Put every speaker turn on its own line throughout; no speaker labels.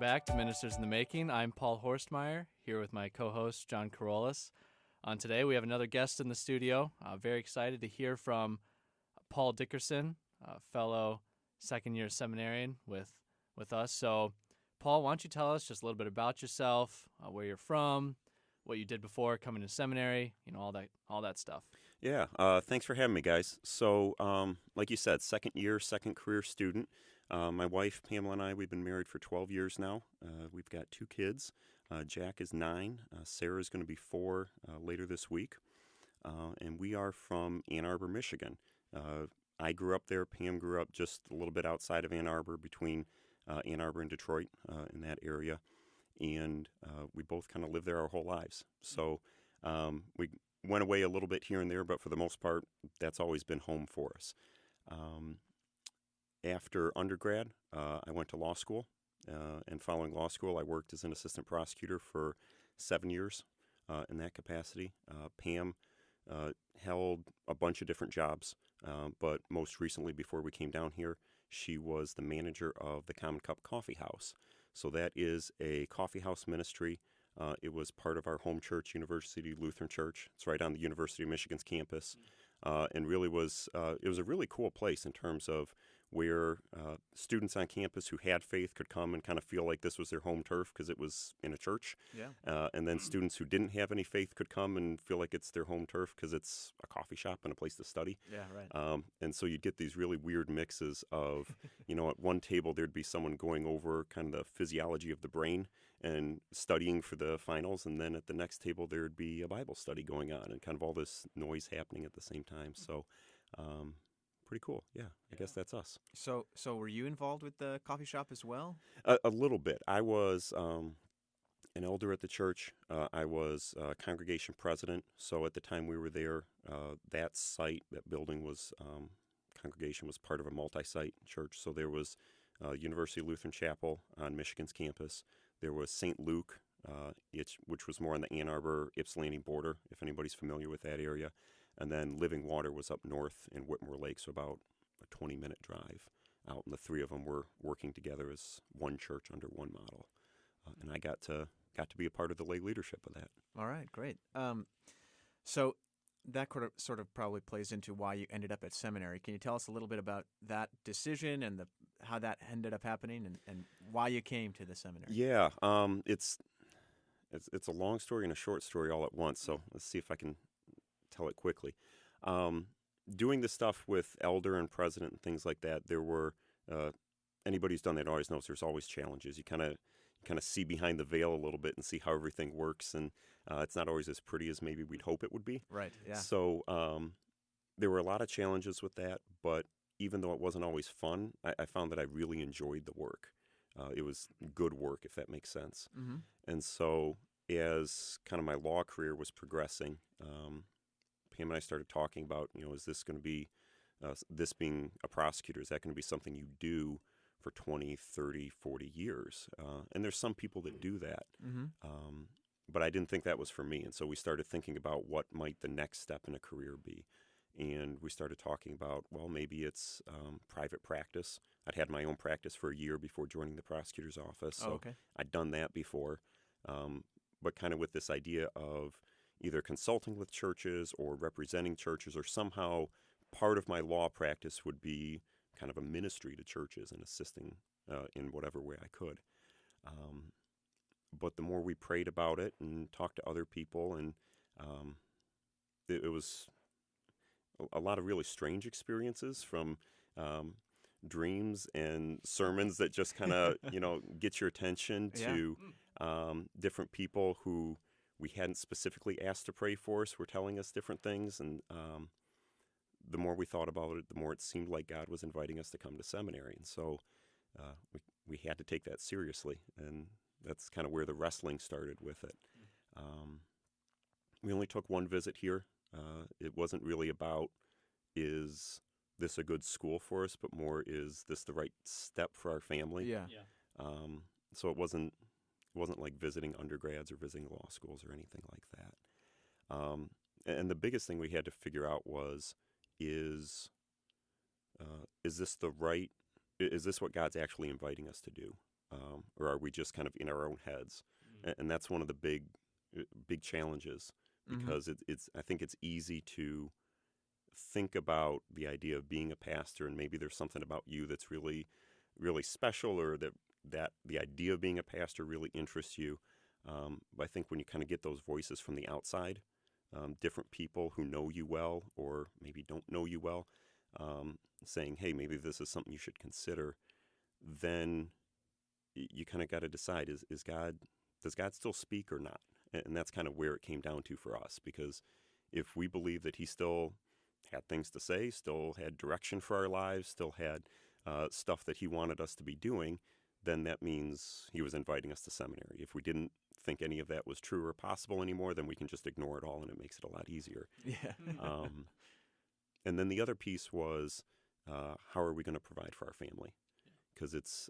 back to Ministers in the Making. I'm Paul Horstmeyer, here with my co-host, John Carolus. Today, we have another guest in the studio. Very excited to hear from Paul Dickerson, a fellow second-year seminarian with us. So, Paul, why don't you tell us just a little bit about yourself, where you're from, what you did before coming to seminary, all that stuff.
Yeah, thanks for having me, guys. So, like you said, second year, second career student. My wife, Pamela, and I, we've been married for 12 years now. We've got 2 kids. Jack is 9. Sarah is going to be 4 later this week. And we are from Ann Arbor, Michigan. I grew up there. Pam grew up just a little bit outside of Ann Arbor, between Ann Arbor and Detroit, in that area. And we both kind of lived there our whole lives. So we went away a little bit here and there, but for the most part, that's always been home for us. After undergrad, I went to law school, and following law school, I worked as an assistant prosecutor for 7 years in that capacity. Pam held a bunch of different jobs, but most recently, before we came down here, she was the manager of the Common Cup Coffee House. So that is a coffee house ministry. It was part of our home church, University Lutheran Church. It's right on the University of Michigan's campus, and really it was a really cool place in terms of where students on campus who had faith could come and kind of feel like this was their home turf because it was in a church. Yeah. And then students who didn't have any faith could come and feel like it's their home turf because it's a coffee shop and a place to study.
Yeah, right.
And so you'd get these really weird mixes of, at one table there'd be someone going over kind of the physiology of the brain and studying for the finals, and then at the next table there'd be a Bible study going on and kind of all this noise happening at the same time. So pretty cool. Yeah, I guess that's us.
So were you involved with the coffee shop as well?
A little bit. I was an elder at the church. I was congregation president. So at the time we were there, that site, that building was, congregation was part of a multi-site church. So there was University Lutheran Chapel on Michigan's campus. There was St. Luke, which was more on the Ann Arbor, Ypsilanti border, if anybody's familiar with that area. And then Living Water was up north in Whitmore Lake, so about a 20-minute drive out. And the 3 of them were working together as one church under one model. And I got to be a part of the lay leadership of that.
All right, great. So that sort of probably plays into why you ended up at seminary. Can you tell us a little bit about that decision and how that ended up happening and why you came to the seminary?
Yeah, it's a long story and a short story all at once. So let's see if I can tell it quickly. Doing this stuff with elder and president and things like that, there were anybody who's done that always knows there's always challenges. You kind of see behind the veil a little bit and see how everything works, and it's not always as pretty as maybe we'd hope it would be.
Right. Yeah.
So there were a lot of challenges with that, but even though it wasn't always fun, I found that I really enjoyed the work. It was good work, if that makes sense.
Mm-hmm.
And so as kind of my law career was progressing, Pam and I started talking about, is this going to be, this being a prosecutor, is that going to be something you do for 20, 30, 40 years? And there's some people that do that.
Mm-hmm.
But I didn't think that was for me. And so we started thinking about what might the next step in a career be. And we started talking about, well, maybe it's private practice. I'd had my own practice for a year before joining the prosecutor's office. So
okay.
I'd done that before. But kind of with this idea of either consulting with churches or representing churches, or somehow part of my law practice would be kind of a ministry to churches and assisting in whatever way I could. But the more we prayed about it and talked to other people, and it was a lot of really strange experiences, from dreams and sermons that just kind of, get your attention, to different people who we hadn't specifically asked to pray for us were telling us different things. And the more we thought about it, the more it seemed like God was inviting us to come to seminary. And so we had to take that seriously. And that's kind of where the wrestling started with it. We only took one visit here. It wasn't really about, is this a good school for us, but more, is this the right step for our family?
Yeah.
So it wasn't like visiting undergrads or visiting law schools or anything like that. And the biggest thing we had to figure out was, is this what God's actually inviting us to do? or are we just kind of in our own heads? And that's one of the big challenges, because I think it's easy to think about the idea of being a pastor, and maybe there's something about you that's really, really special, or that the idea of being a pastor really interests you. But I think when you kind of get those voices from the outside, different people who know you well or maybe don't know you well, saying, hey, maybe this is something you should consider, then you kind of got to decide, does God still speak or not? And that's kind of where it came down to for us, because if we believe that he still had things to say, still had direction for our lives, still had stuff that he wanted us to be doing, then that means he was inviting us to seminary. If we didn't think any of that was true or possible anymore, then we can just ignore it all, and it makes it a lot easier.
Yeah.
And then the other piece was, how are we going to provide for our family? Because it's,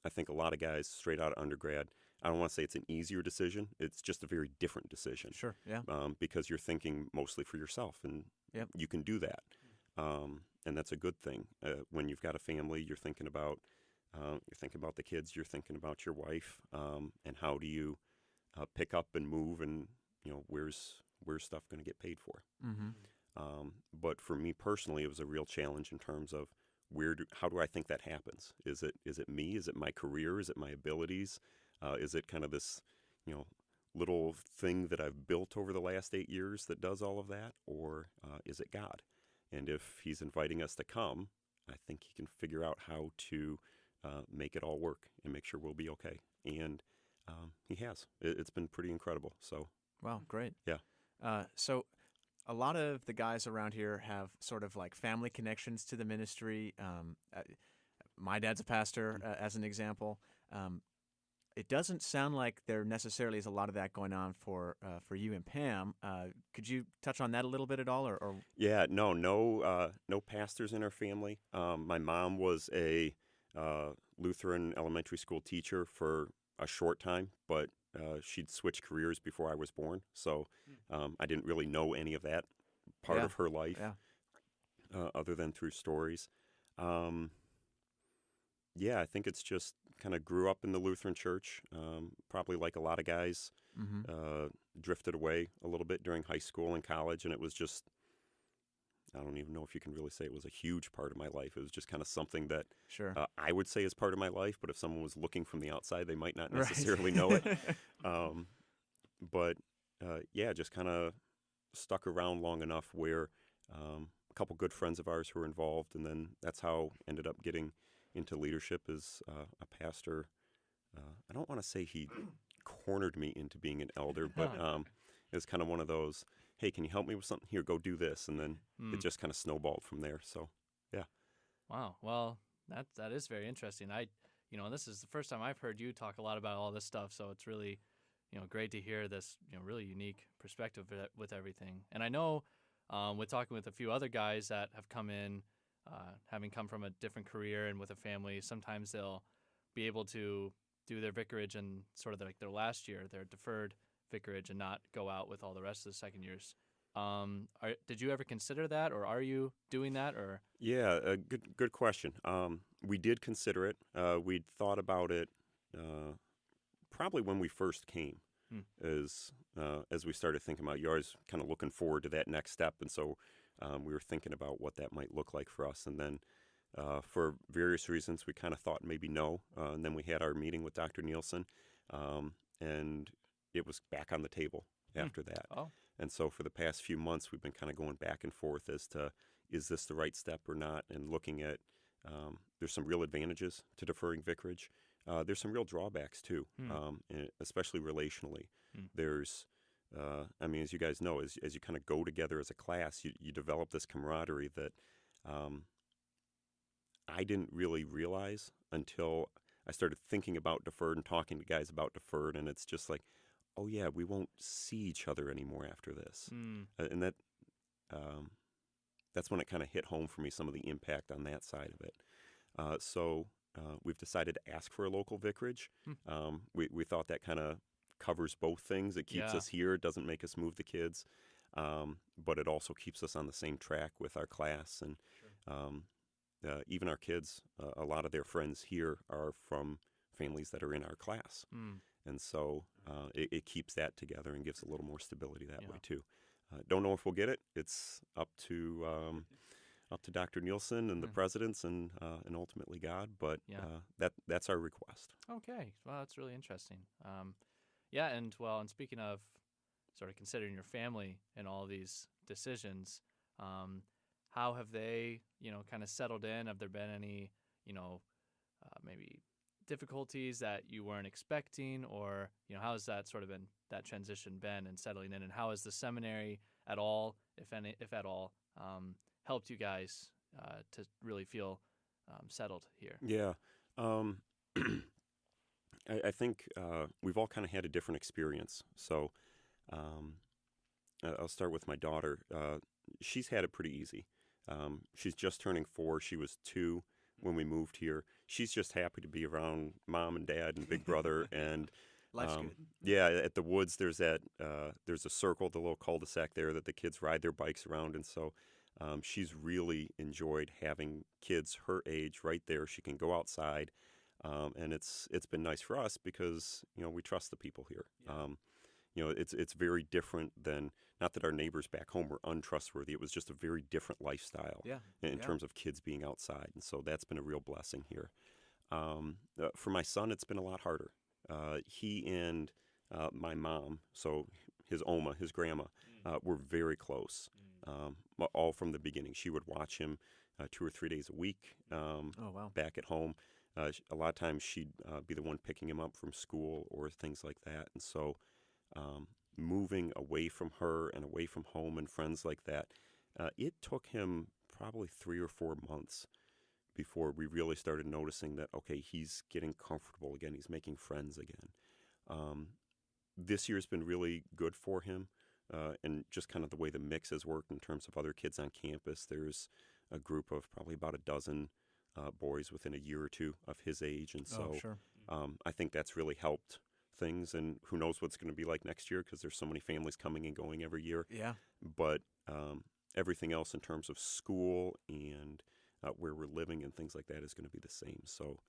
I think a lot of guys straight out of undergrad, I don't want to say it's an easier decision. It's just a very different decision.
Sure, yeah.
Because you're thinking mostly for yourself, and you can do that. And that's a good thing. When you've got a family, you're thinking about the kids, you're thinking about your wife, and how do you pick up and move, and where's stuff going to get paid for. But for me personally, it was a real challenge in terms of how do I think that happens? Is it me? Is it my career? Is it my abilities? Is it kind of this little thing that I've built over the last 8 years that does all of that, or is it God? And if he's inviting us to come, I think he can figure out how to make it all work and make sure we'll be okay. And he has. It's been pretty incredible. So,
wow, great.
Yeah.
So a lot of the guys around here have sort of like family connections to the ministry. My dad's a pastor, as an example. It doesn't sound like there necessarily is a lot of that going on for you and Pam. Could you touch on that a little bit at all? Or
Yeah, no pastors in our family. My mom was a Lutheran elementary school teacher for a short time, but she'd switched careers before I was born, so I didn't really know any of that part of her life, other than through stories. I think it's just kind of grew up in the Lutheran church, probably like a lot of guys, drifted away a little bit during high school and college, and it was just, I don't even know if you can really say it was a huge part of my life. It was just kind of something that I would say is part of my life, but if someone was looking from the outside, they might not necessarily know it. Just kind of stuck around long enough where a couple good friends of ours who were involved, and then that's how I ended up getting into leadership as a pastor. I don't want to say he cornered me into being an elder, but it was kind of one of those, hey, can you help me with something? Here, go do this. And then it just kind of snowballed from there. So, yeah.
Wow. Well, that is very interesting. This is the first time I've heard you talk a lot about all this stuff, so it's really, great to hear this, really unique perspective with everything. And I know, with talking with a few other guys that have come in, having come from a different career and with a family, sometimes they'll be able to do their vicarage in sort of like their last year, their deferred vicarage, and not go out with all the rest of the second years. Did you ever consider that, or are you doing that? Or
Yeah, good question. We did consider it. We'd thought about it probably when we first came, as we started thinking about, you're always kind of looking forward to that next step, and so we were thinking about what that might look like for us. And then for various reasons, we kind of thought maybe no. And then we had our meeting with Dr. Nielsen, and it was back on the table after that.
Oh.
And so for the past few months, we've been kind of going back and forth as to, is this the right step or not? And looking at, there's some real advantages to deferring vicarage. There's some real drawbacks too, especially relationally. There's, as you guys know, as you kind of go together as a class, you develop this camaraderie that I didn't really realize until I started thinking about deferred and talking to guys about deferred, and it's just like, oh yeah, we won't see each other anymore after this. And that's when it kind of hit home for me, some of the impact on that side of it. So we've decided to ask for a local vicarage. We thought that kind of covers both things. It keeps us here. It doesn't make us move the kids. But it also keeps us on the same track with our class. And even our kids, a lot of their friends here are from families that are in our class.
Mm.
And so it keeps that together and gives a little more stability that
Yeah.
way too. Don't know if we'll get it. It's up to Dr. Nielsen and the
Mm.
presidents and ultimately God. But
Yeah.
that's our request.
Okay. Well, that's really interesting. Yeah, and speaking of sort of considering your family in all these decisions, how have they, kind of settled in? Have there been any, maybe difficulties that you weren't expecting, or how has that sort of been that transition been and settling in, and how has the seminary at all, if at all, helped you guys to really feel settled here?
Yeah. I think we've all kind of had a different experience. So I'll start with my daughter. She's had it pretty easy. She's just turning 4. She was 2 when we moved here. She's just happy to be around mom and dad and big brother. And
Life's good.
yeah, at the woods, there's there's a circle, the little cul-de-sac there that the kids ride their bikes around. And so she's really enjoyed having kids her age right there. She can go outside. And it's been nice for us because, we trust the people here.
Yeah.
It's very different than, not that our neighbors back home were untrustworthy. It was just a very different lifestyle in terms of kids being outside. And so that's been a real blessing here. For my son, it's been a lot harder. He and my mom, so his Oma, his grandma, were very close, all from the beginning. She would watch him 2 or 3 days a week
Oh, wow.
back at home. A lot of times she'd be the one picking him up from school or things like that. And so moving away from her and away from home and friends like that, it took him probably 3 or 4 months before we really started noticing that, okay, he's getting comfortable again. He's making friends again. This year's been really good for him, and just kind of the way the mix has worked in terms of other kids on campus. There's a group of probably about a dozen boys within a year or 2 of his age. And so
Sure.
I think that's really helped things, and who knows what's going to be like next year because there's so many families coming and going every year.
Yeah.
But everything else in terms of school and where we're living and things like that is going to be the same. So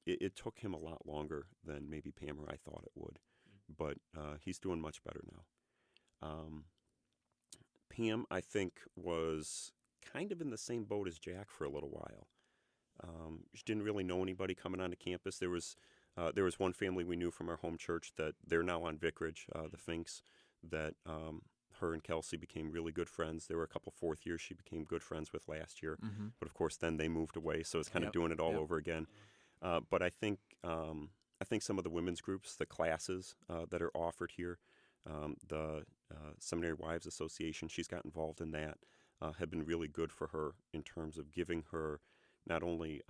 it took him a lot longer than maybe Pam or I thought it would, but he's doing much better now. Pam, I think, was kind of in the same boat as Jack for a little while. She didn't really know anybody coming onto campus. There was one family we knew from our home church that they're now on vicarage, the Finks, that her and Kelsey became really good friends. There were a couple 4th years she became good friends with last year.
Mm-hmm.
But of course, then they moved away, so it's kind of doing it all over again. But I think some of the women's groups, the classes that are offered here, the Seminary Wives Association, she's got involved in that, have been really good for her in terms of giving her not only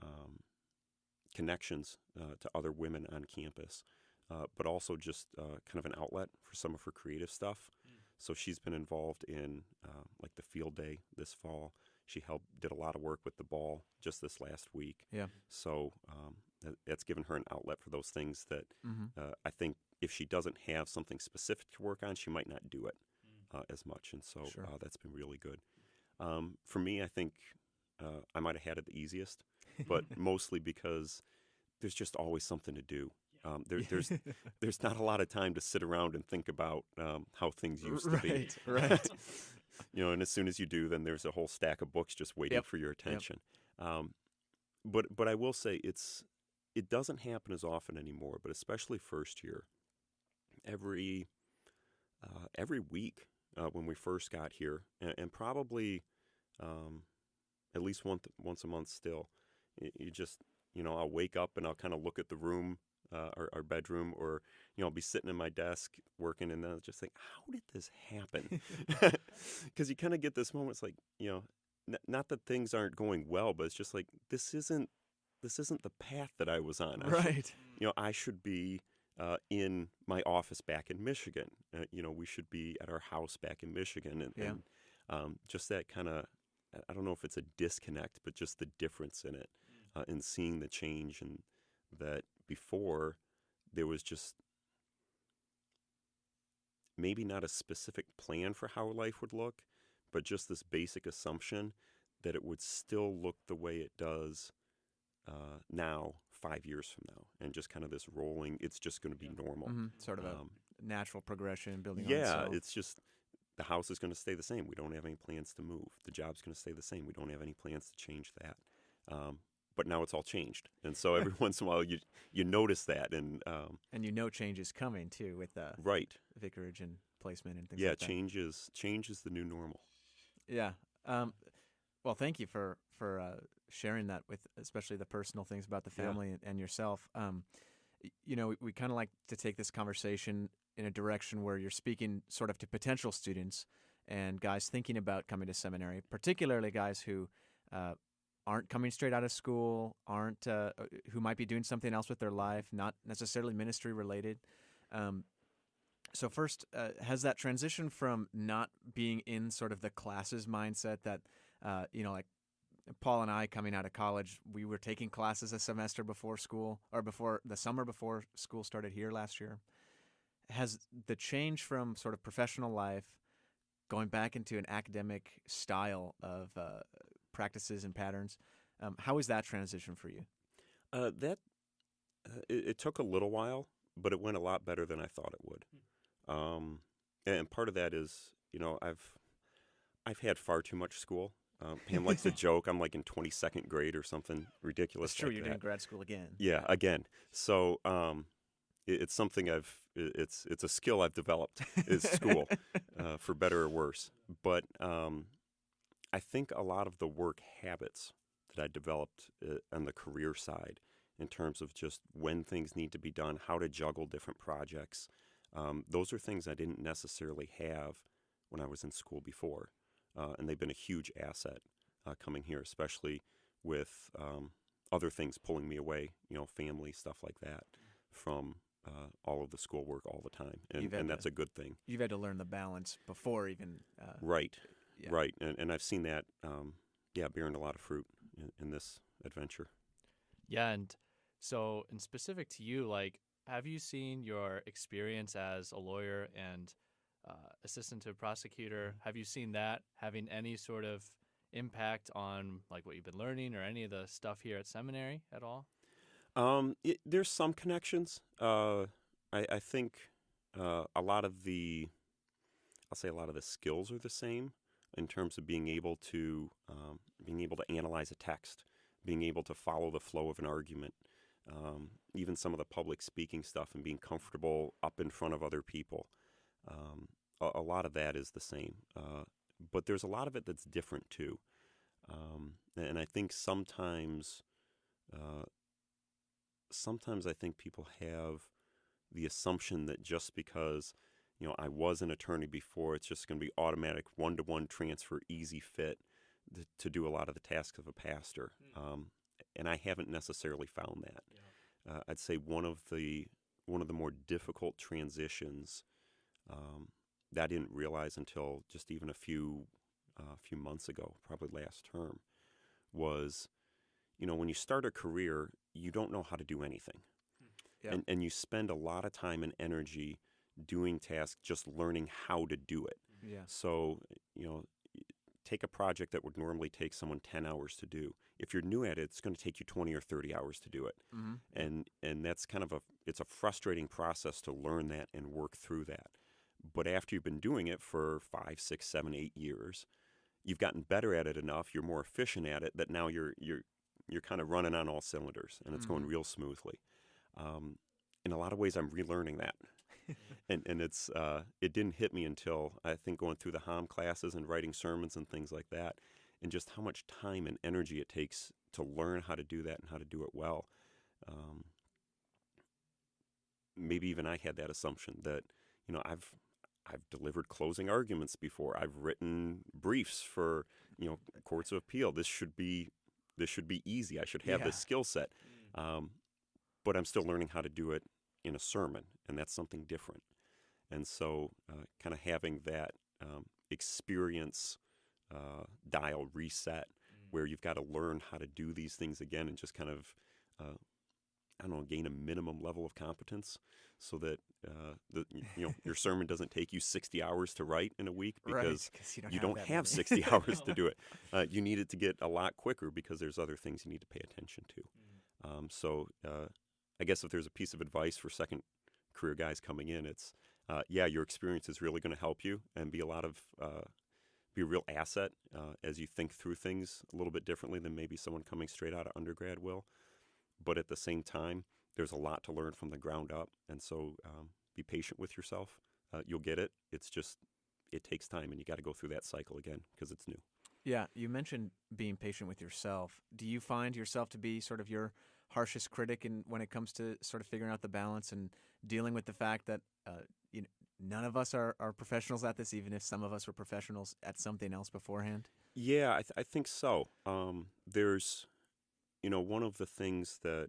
connections to other women on campus, but also just kind of an outlet for some of her creative stuff. So she's been involved in like the field day this fall. She did a lot of work with the ball just this last week.
Yeah.
So that's given her an outlet for those things that
Mm-hmm.
I think if she doesn't have something specific to work on, she might not do it as much. And so
Sure.
that's been really good. For me, I think I might have had it the easiest, but mostly because there's just always something to do. There's not a lot of time to sit around and think about how things used to be.
Right.
And as soon as you do, then there's a whole stack of books just waiting for your attention. But I will say it doesn't happen as often anymore, but especially first year. Every week when we first got here, and probably at least once a month still, you just, I'll wake up and I'll kind of look at the room, our bedroom, or, I'll be sitting in my desk working, and then I'll just think, how did this happen? Because you kind of get this moment, it's like, not that things aren't going well, but it's just like, this isn't the path that I was on.
Right.
I should be in my office back in Michigan. We should be at our house back in Michigan. And just that kind of, I don't know if it's a disconnect, but just the difference in it, in seeing the change, and that before there was just maybe not a specific plan for how life would look, but just this basic assumption that it would still look the way it does now 5 years from now, and just kind of this rolling, it's just going to be normal.
Sort of a natural progression building on
Yeah,
itself.
it's just the house is going to stay the same. We don't have any plans to move. The job's going to stay the same. We don't have any plans to change that. But now it's all changed, and so every once in a while you notice that, and
change is coming too with
right,
vicarage and placement and things
yeah,
like that.
change is the new normal.
Yeah. Well, thank you for sharing that with especially the personal things about the family and yourself. We kind of like to take this conversation in a direction where you're speaking sort of to potential students and guys thinking about coming to seminary, particularly guys who aren't coming straight out of school, who might be doing something else with their life, not necessarily ministry related. So first, has that transition from not being in sort of the classes mindset that, like Paul and I coming out of college, we were taking classes a semester before school or before the summer before school started here last year. Has the change from sort of professional life going back into an academic style of practices and patterns, how is that transition for you?
It took a little while, but it went a lot better than I thought it would. And part of that is, I've had far too much school. Pam likes to joke I'm like in 22nd grade or something ridiculous.
It's true,
like
you're
that.
doing grad school again.
Yeah, again. So it's something it's a skill I've developed is school, for better or worse. But I think a lot of the work habits that I developed on the career side in terms of just when things need to be done, how to juggle different projects, those are things I didn't necessarily have when I was in school before. And they've been a huge asset coming here, especially with other things pulling me away, family, stuff like that, from all of the schoolwork all the time. And that's a good thing.
You've had to learn the balance before even.
Right,
yeah.
right. And I've seen that, bearing a lot of fruit in this adventure.
Yeah, and so in specific to you, like, have you seen your experience as a lawyer and assistant to a prosecutor, have you seen that having any sort of impact on like what you've been learning or any of the stuff here at seminary at all?
There's some connections. I think a lot of the skills are the same in terms of being able to analyze a text, being able to follow the flow of an argument, even some of the public speaking stuff and being comfortable up in front of other people. A lot of that is the same, but there's a lot of it that's different too. And I think sometimes I think people have the assumption that just because, I was an attorney before, it's just going to be automatic one-to-one transfer, easy fit to do a lot of the tasks of a pastor. And I haven't necessarily found that. Yeah. I'd say one of the more difficult transitions that I didn't realize until just even a few months ago, probably last term, was, when you start a career, you don't know how to do anything. Yeah. And you spend a lot of time and energy doing tasks, just learning how to do it.
Yeah.
So, take a project that would normally take someone 10 hours to do. If you're new at it, it's going to take you 20 or 30 hours to do it. Mm-hmm. And that's kind of it's a frustrating process to learn that and work through that. But after you've been doing it for 5, 6, 7, 8 years, you've gotten better at it enough, you're more efficient at it, that now you're kind of running on all cylinders, and it's going real smoothly. In a lot of ways, I'm relearning that. and it's it didn't hit me until, I think, going through the HOM classes and writing sermons and things like that, and just how much time and energy it takes to learn how to do that and how to do it well. Maybe even I had that assumption that, I've delivered closing arguments before. I've written briefs for, courts of appeal. This should be easy. I should have this skill set. But I'm still learning how to do it in a sermon, and that's something different. And so kind of having that experience dial reset where you've got to learn how to do these things again and just kind of, gain a minimum level of competence so that your sermon doesn't take you 60 hours to write in a week because you don't have 60 hours to do it. You need it to get a lot quicker because there's other things you need to pay attention to. I guess if there's a piece of advice for second career guys coming in, it's your experience is really going to help you and be a real asset as you think through things a little bit differently than maybe someone coming straight out of undergrad will. But at the same time, there's a lot to learn from the ground up, and so be patient with yourself. You'll get it. It's just it takes time, and you got to go through that cycle again because it's new.
Yeah, you mentioned being patient with yourself. Do you find yourself to be sort of your harshest critic when it comes to sort of figuring out the balance and dealing with the fact that none of us are professionals at this, even if some of us were professionals at something else beforehand?
Yeah, I think so. There's, one of the things that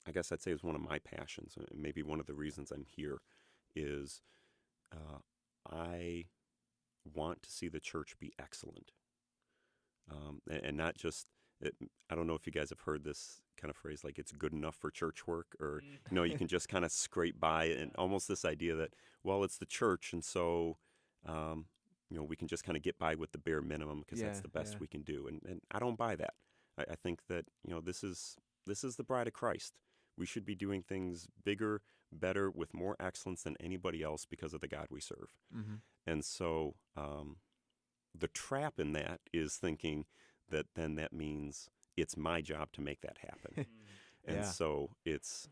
I guess I'd say is one of my passions, and maybe one of the reasons I'm here, is I want to see the church be excellent, and not just. I don't know if you guys have heard this kind of phrase, like it's good enough for church work, or you can just kind of scrape by, and almost this idea that, well, it's the church, and so we can just kind of get by with the bare minimum because that's the best we can do, and I don't buy that. I think that this is the bride of Christ. We should be doing things bigger, better, with more excellence than anybody else because of the God we serve.
Mm-hmm.
And so the trap in that is thinking that then that means it's my job to make that happen. And so it's,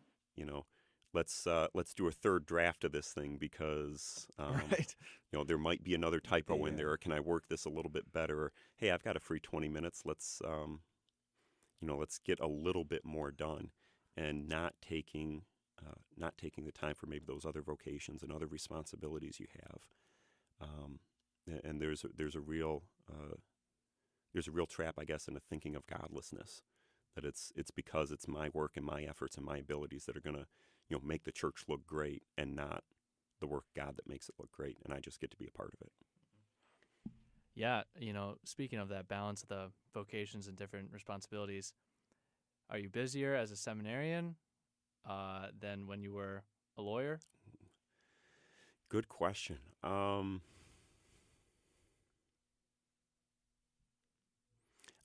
let's do a third draft of this thing because,
right.
There might be another typo in there, or can I work this a little bit better? Or, hey, I've got a free 20 minutes. Let's get a little bit more done, and not taking the time for maybe those other vocations and other responsibilities you have. And there's a real trap, I guess, in the thinking of godlessness, that it's because it's my work and my efforts and my abilities that are going to make the church look great, and not the work of God that makes it look great, and I just get to be a part of it.
Yeah, speaking of that balance of the vocations and different responsibilities, are you busier as a seminarian than when you were a lawyer?
Good question. I'm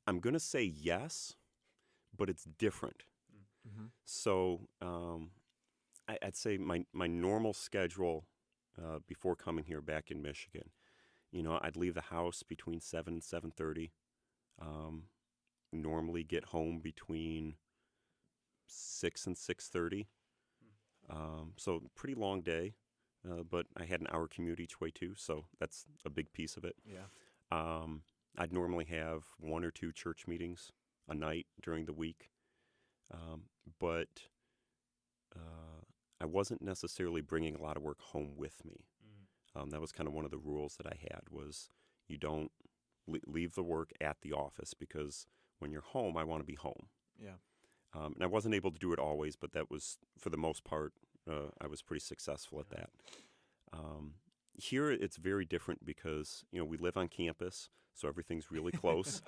going to say yes, but it's different.
Mm-hmm.
So I'd say my normal schedule before coming here back in Michigan, I'd leave the house between 7 and 7:30. Normally get home between 6 and 6:30. So pretty long day, but I had an hour commute each way too, so that's a big piece of it.
Yeah.
I'd normally have 1 or 2 church meetings a night during the week, but I wasn't necessarily bringing a lot of work home with me. That was kind of one of the rules that I had, was you don't leave the work at the office, because when you're home, I want to be home.
Yeah.
And I wasn't able to do it always, but that was, for the most part, I was pretty successful at that. Here, it's very different because, we live on campus, so everything's really close.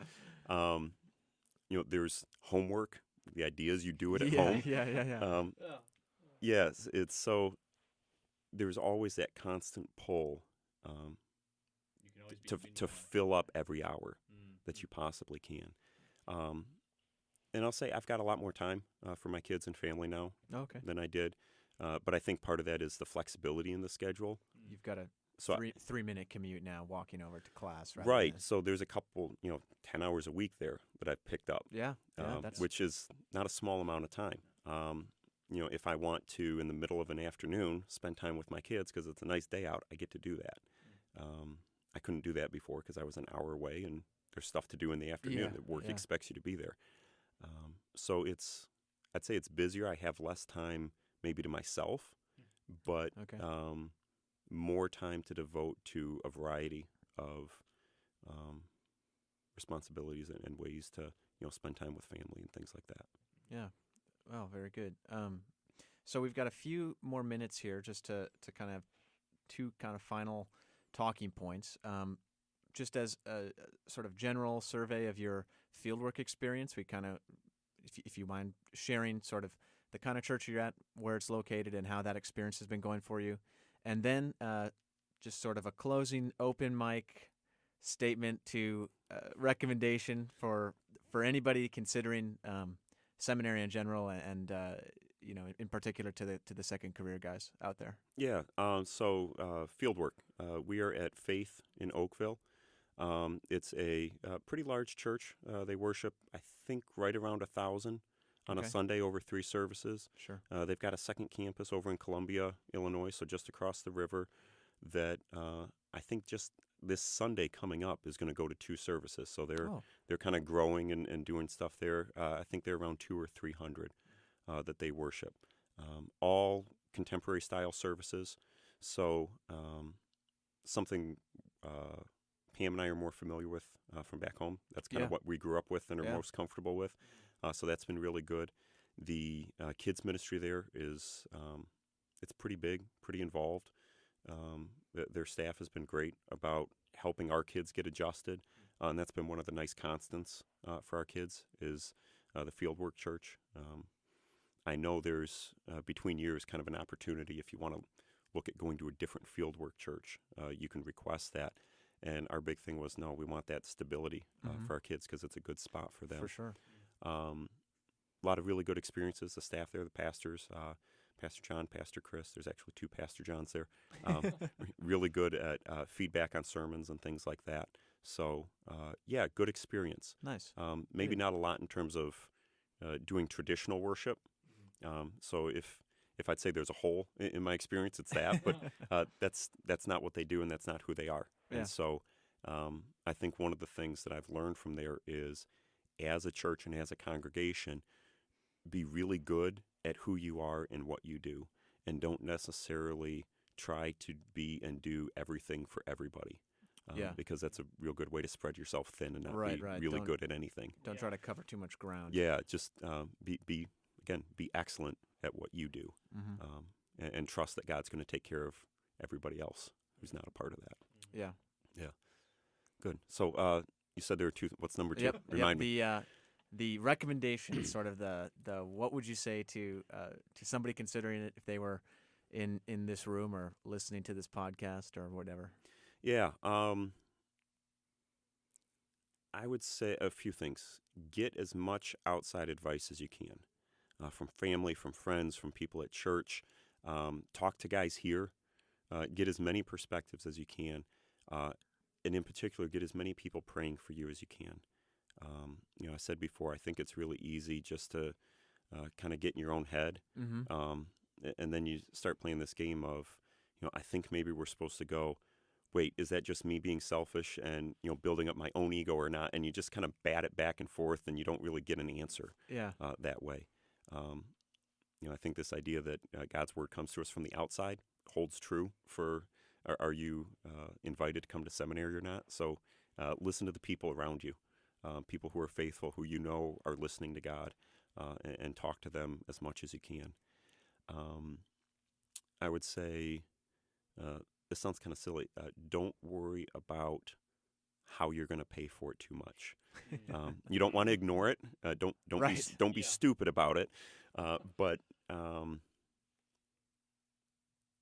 There's homework. The idea is you do it at home.
Yeah.
Yes, it's so there's always that constant pull to fill up every hour that you possibly can. And I'll say I've got a lot more time for my kids and family now than I did. But I think part of that is the flexibility in the schedule.
You've got a 3-minute commute now, walking over to class, right?
Right. So there's a couple, 10 hours a week there that I've picked up.
Yeah. That's...
which is not a small amount of time. If I want to, in the middle of an afternoon, spend time with my kids because it's a nice day out, I get to do that. I couldn't do that before because I was an hour away, and there's stuff to do in the afternoon that work expects you to be there. So I'd say it's busier. I have less time maybe to myself, but more time to devote to a variety of responsibilities and ways to spend time with family and things like that.
Yeah. Well, very good. So we've got a few more minutes here just to kind of two kind of final talking points. Just as a sort of general survey of your fieldwork experience, we kind of, if you mind sharing sort of the kind of church you're at, where it's located, and how that experience has been going for you. And then just sort of a closing open mic statement to recommendation for anybody considering seminary in general and in particular to the second career guys out there?
Yeah. So field work. We are at Faith in Oakville. It's a pretty large church. They worship, I think, right around 1,000 on a Sunday over 3 services.
Sure.
They've got a second campus over in Columbia, Illinois, so just across the river. That I think just this Sunday coming up is going to go to 2 services. So they're kind of growing and doing stuff there. I think they're around 200 or 300 that they worship. All contemporary style services. So something Pam and I are more familiar with from back home. That's kind of what we grew up with and are most comfortable with. So that's been really good. The kids ministry there is it's pretty big, pretty involved. Their staff has been great about helping our kids get adjusted, and that's been one of the nice constants for our kids is the Fieldwork Church. I know there's between years kind of an opportunity if you want to look at going to a different Fieldwork Church, you can request that. And our big thing was, no, we want that stability for our kids because it's a good spot for them.
For sure.
A lot of really good experiences. The staff there, the pastors, Pastor John, Pastor Chris. There's actually 2 Pastor Johns there. Really good at feedback on sermons and things like that. So, good experience.
Nice.
Maybe not a lot in terms of doing traditional worship. So if I'd say there's a hole in my experience, it's that. But that's not what they do, and that's not who they are.
Yeah.
And so I think one of the things that I've learned from there is, as a church and as a congregation, be really good at who you are and what you do, and don't necessarily try to be and do everything for everybody. Because that's a real good way to spread yourself thin and not be really good at anything.
Don't try to cover too much ground.
Yeah, just be excellent at what you do, and trust that God's going to take care of everybody else who's not a part of that.
Yeah.
Yeah. Good. So you said there were 2. What's number 2? Remind me.
The recommendation, sort of the what would you say to somebody considering it if they were in this room or listening to this podcast or whatever?
Yeah. I would say a few things. Get as much outside advice as you can, from family, from friends, from people at church. Talk to guys here. Get as many perspectives as you can. And in particular, get as many people praying for you as you can. I said before, I think it's really easy just to kind of get in your own head. And then you start playing this game of, I think maybe we're supposed to go, wait, is that just me being selfish and, building up my own ego or not? And you just kind of bat it back and forth, and you don't really get an answer that way. I think this idea that God's word comes to us from the outside holds true for, are you invited to come to seminary or not? So listen to the people around you, people who are faithful, who are listening to God, and talk to them as much as you can. I would say, this sounds kind of silly, don't worry about how you're going to pay for it too much. You don't want to ignore it. Don't be stupid about it. But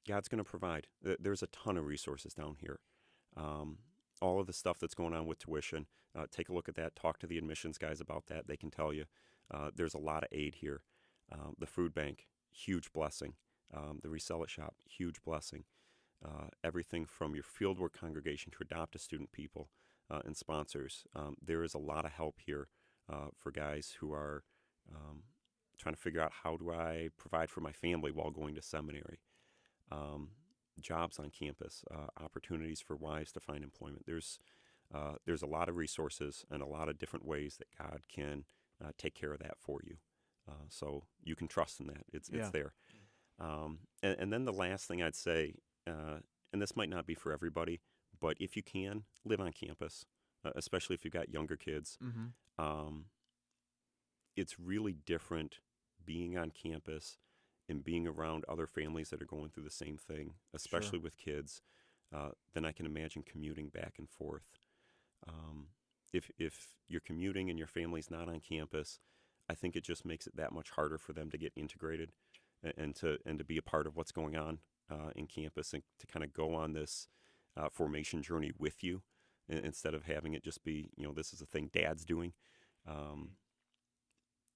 God's going to provide. There's a ton of resources down here. All of the stuff that's going on with tuition, take a look at that. Talk to the admissions guys about that. They can tell you. There's a lot of aid here. The food bank, huge blessing. The Resell It shop, huge blessing. Everything from your fieldwork congregation to adopt a student people and sponsors. There is a lot of help here for guys who are trying to figure out, how do I provide for my family while going to seminary? Jobs on campus, opportunities for wives to find employment. There's a lot of resources and a lot of different ways that God can take care of that for you. So you can trust in that. It's there. And then the last thing I'd say, and this might not be for everybody, but if you can, live on campus, especially if you've got younger kids. It's really different being on campus and being around other families that are going through the same thing, especially with kids, than I can imagine commuting back and forth. If you're commuting and your family's not on campus, I think it just makes it that much harder for them to get integrated and to be a part of what's going on in campus, and to kind of go on this formation journey with you. instead of having it just be, this is a thing Dad's doing.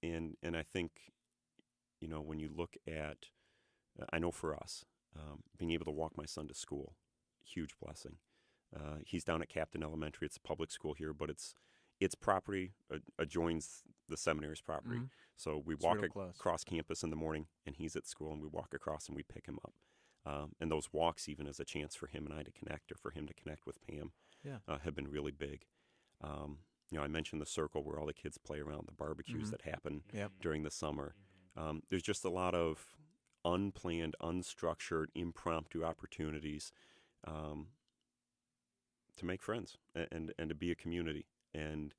And I think, when you look at, I know for us, being able to walk my son to school, huge blessing. He's down at Captain Elementary. It's a public school here, but its property adjoins the seminary's property.
Mm-hmm.
So we
It's
walk
real close.
across campus in the morning, and he's at school, and we walk across and we pick him up. And those walks, even as a chance for him and I to connect, or for him to connect with Pam, have been really big. I mentioned the circle where all the kids play around, the barbecues that happen during the summer. There's just a lot of unplanned, unstructured, impromptu opportunities to make friends and to be a community and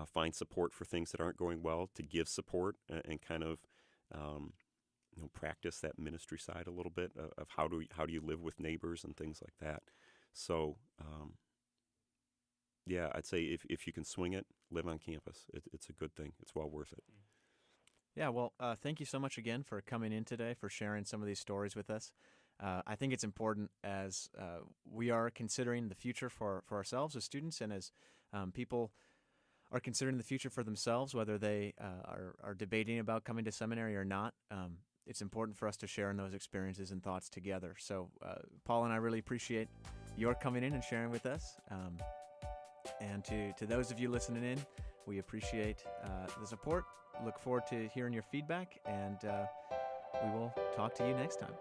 find support for things that aren't going well, to give support and kind of practice that ministry side a little bit of how do you live with neighbors and things like that. So I'd say if you can swing it, live on campus. It's a good thing. It's well worth it.
Yeah, well, thank you so much again for coming in today, for sharing some of these stories with us. I think it's important as we are considering the future for ourselves as students, and as people are considering the future for themselves, whether they are debating about coming to seminary or not. It's important for us to share in those experiences and thoughts together. So Paul and I really appreciate your coming in and sharing with us. And to those of you listening in, we appreciate the support. Look forward to hearing your feedback, and we will talk to you next time.